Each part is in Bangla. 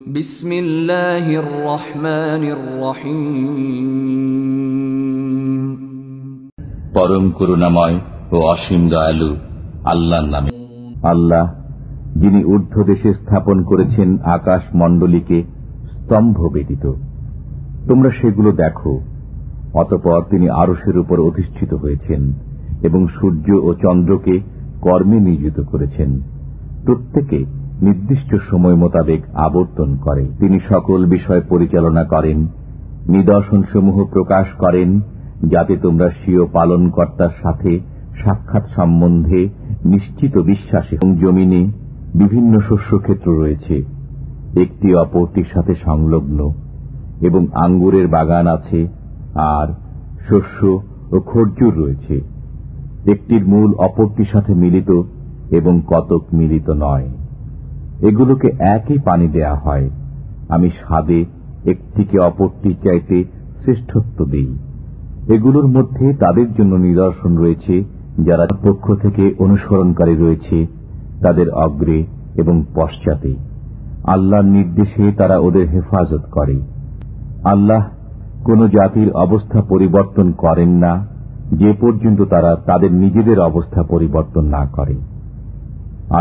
বিসমিল্লাহির রহমানির রহিম। পরম করুণাময় ও অসীম দয়ালু আল্লাহর নামে। আল্লাহ যিনি ঊর্ধ্ব দেশে স্থাপন করেছেন আকাশ মণ্ডলীকে স্তম্ভ ব্যতীত, তোমরা সেগুলো দেখো। অতঃপর তিনি আরশের উপর অধিষ্ঠিত হয়েছেন এবং সূর্য ও চন্দ্রকে কর্মে নিয়োজিত করেছেন। প্রত্যেকে নির্দিষ্ট সময় মোতাবেক আবর্তন করে। তিনি সকল বিষয় পরিচালনা করেন, নিদর্শনসমূহ প্রকাশ করেন, যাতে তোমরা স্বীয় পালনকর্তার সাথে সাক্ষাৎ সম্বন্ধে নিশ্চিত বিশ্বাসে। এবং জমিনে বিভিন্ন শস্যক্ষেত্র রয়েছে, একটি অপরটির সাথে সংলগ্ন, এবং আঙ্গুরের বাগান আছে, আর শস্য ও খর্জুর রয়েছে। একটির মূল অপরটির সাথে মিলিত এবং কতক মিলিত নয়। এগুলোকে একই পানি দেয়া হয়। আমি স্বাদে একটিকে অপরটির চাইতে শ্রেষ্ঠত্ব দিই। এগুলোর মধ্যে তাদের জন্য নিদর্শন রয়েছে যারা পক্ষ থেকে অনুসরণকারী রয়েছে, তাদের অগ্রে এবং পশ্চাতে। আল্লাহর নির্দেশে তারা ওদের হেফাজত করে। আল্লাহ কোন জাতির অবস্থা পরিবর্তন করেন না যে পর্যন্ত তারা তাদের নিজেদের অবস্থা পরিবর্তন না করে।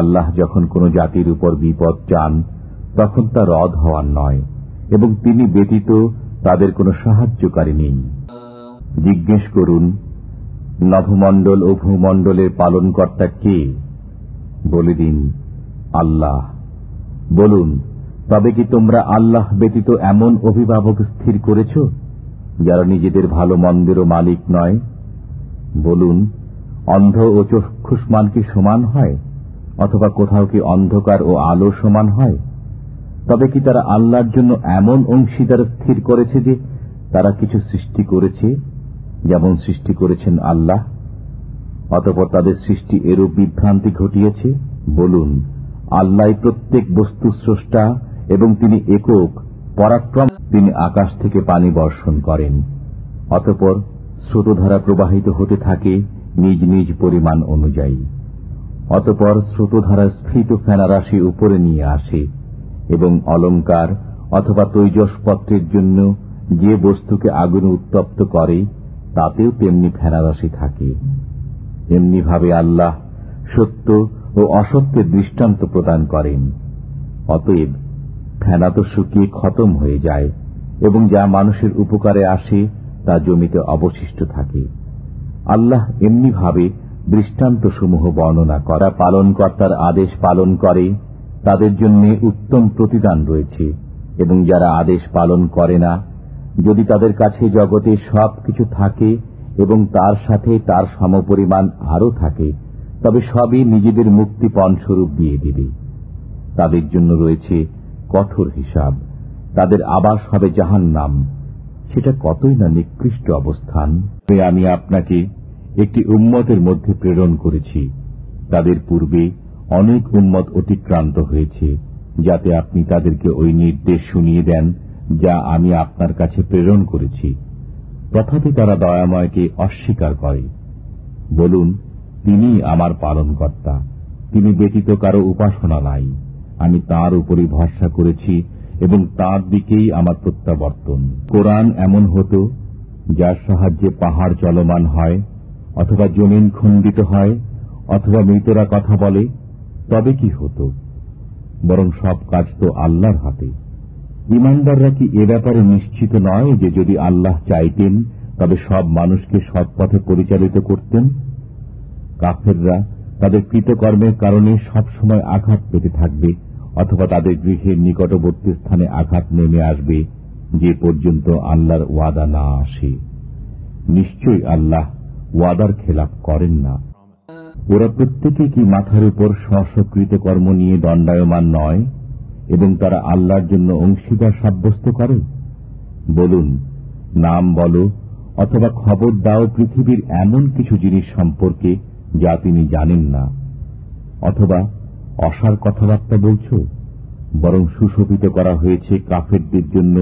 আল্লাহ যখন কোন জাতির উপর বিপদ চান তখন তা রদ হওয়ার নয়, এবং তিনি ব্যতীত তাদের কোনো সাহায্যকারী নেই। জিজ্ঞেস করুন, নভমণ্ডল ও ভূমণ্ডলের পালনকর্তা কে? বলে দিন, আল্লাহ। বলুন, তবে কি তোমরা আল্লাহ ব্যতীত এমন অভিভাবক স্থির করেছ যারা নিজেদের ভালো মন্দেরও মালিক নয়? বলুন, অন্ধ ও চক্ষুষ্মান কি সমান হয়? অথবা কোথাও কি অন্ধকার ও আলো সমান হয়? তবে কি তারা আল্লাহর জন্য এমন অংশীদার স্থির করেছে যে তারা কিছু সৃষ্টি করেছে, যেমন সৃষ্টি করেছেন আল্লাহ? অতঃপর তাদের সৃষ্টি এরূপ বিভ্রান্তি ঘটিয়েছে। বলুন, আল্লাহ প্রত্যেক বস্তু স্রষ্টা এবং তিনি একক পরাক্রম। তিনি আকাশ থেকে পানি বর্ষণ করেন, অতঃপর স্রোতধারা প্রবাহিত হতে থাকে নিজ নিজ পরিমাণ অনুযায়ী। অতঃপর স্রোতধারা স্ফীত ফেনারাশি উপরে নিয়ে আসে, এবং অলঙ্কার অথবা তৈজসপত্রের জন্য যে বস্তুকে আগুনে উত্তপ্ত করে তাতেও তেমনি ফেনারাশি থাকে। এমনিভাবে আল্লাহ সত্য ও অসত্যের দৃষ্টান্ত প্রদান করেন। অতএব ফেনা তো শুকিয়ে খতম হয়ে যায়, এবং যা মানুষের উপকারে আসে তা জমিতে অবশিষ্ট থাকে। আল্লাহ এমনিভাবে দৃষ্টান্তসমূহ বর্ণনা করা। পালনকর্তার আদেশ পালন করে তাদের জন্য উত্তম প্রতিদান রয়েছে, এবং যারা আদেশ পালন করে না, যদি তাদের কাছে জগতে সবকিছু থাকে এবং তার সাথে তার সমপরিমাণ আরও থাকে, তবে সবই নিজেদের মুক্তিপণ স্বরূপ দিয়ে দিবে। তাদের জন্য রয়েছে কঠোর হিসাব। তাদের আবাস হবে জাহান্নাম। সেটা কতই না নিকৃষ্ট অবস্থান। আমি আপনাকে একটি উম্মতের মধ্যে প্রেরণ করেছি। তাদের পূর্বে অনেক উম্মত অতিক্রান্ত হয়েছে, যাতে আপনি তাদেরকে ওই নির্দেশ শুনিয়ে দেন যা আমি আপনার কাছে প্রেরণ করেছি। তথাপি তারা দয়াময়কে অস্বীকার করে। বলুন, তিনি আমার পালনকর্তা, তিনি ব্যতীত কারো উপাসনা নাই। আমি তাঁর উপরই ভরসা করেছি এবং তাঁর দিকেই আমার প্রত্যাবর্তন। কোরআন এমন হতো যার সাহায্যে পাহাড় চলমান হয়, অথবা জমিন খণ্ডিত হয়, অথবা মৃতরা কথা বলে, তবে কি হতো? বরং সব কাজ তো আল্লাহর হাতে। ঈমানদাররা কি এ ব্যাপারে নিশ্চিত নয় যে যদি আল্লাহ চাইতেন তবে সব মানুষকে সৎ পথে পরিচালিত করতেন? কাফেররা তাদের কৃতকর্মের কারণে সবসময় আঘাত পেতে থাকবে, অথবা তাদের গৃহের নিকটবর্তী স্থানে আঘাত নেমে আসবে যে পর্যন্ত আল্লাহর ওয়াদা না আসে। নিশ্চয়ই আল্লাহ ওয়াদার খেলাপ করেন না। ওরা প্রত্যেকে কি মাথার উপর স্বকৃত কর্ম নিয়ে দণ্ডায়মান নয়, এবং তারা আল্লাহর জন্য অংশীদার সাব্যস্ত করে? বলুন, নাম বলো অথবা খবর দাও পৃথিবীর এমন কিছু জিনিস সম্পর্কে যা তিনি জানেন না, অথবা অসার কথাবার্তা বলছ? বরং সুশোভিত করা হয়েছে কাফেরদের জন্য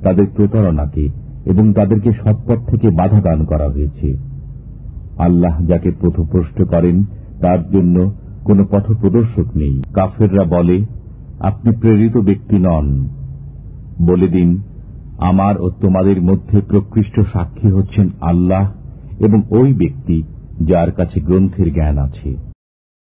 তাদের প্রতারণাকে, এবং তাদেরকে সৎপথ থেকে বাধা দান করা হয়েছে। আল্লাহ যাকে পথভ্রষ্ট করেন তার জন্য কোন পথপ্রদর্শক নেই। কাফেররা বলে, আপনি প্রেরিত ব্যক্তি নন, বলে দিন, আমার ও তোমাদের মধ্যে প্রকৃষ্ট সাক্ষী হচ্ছেন আল্লাহ এবং ওই ব্যক্তি যার কাছে গ্রন্থের জ্ঞান আছে।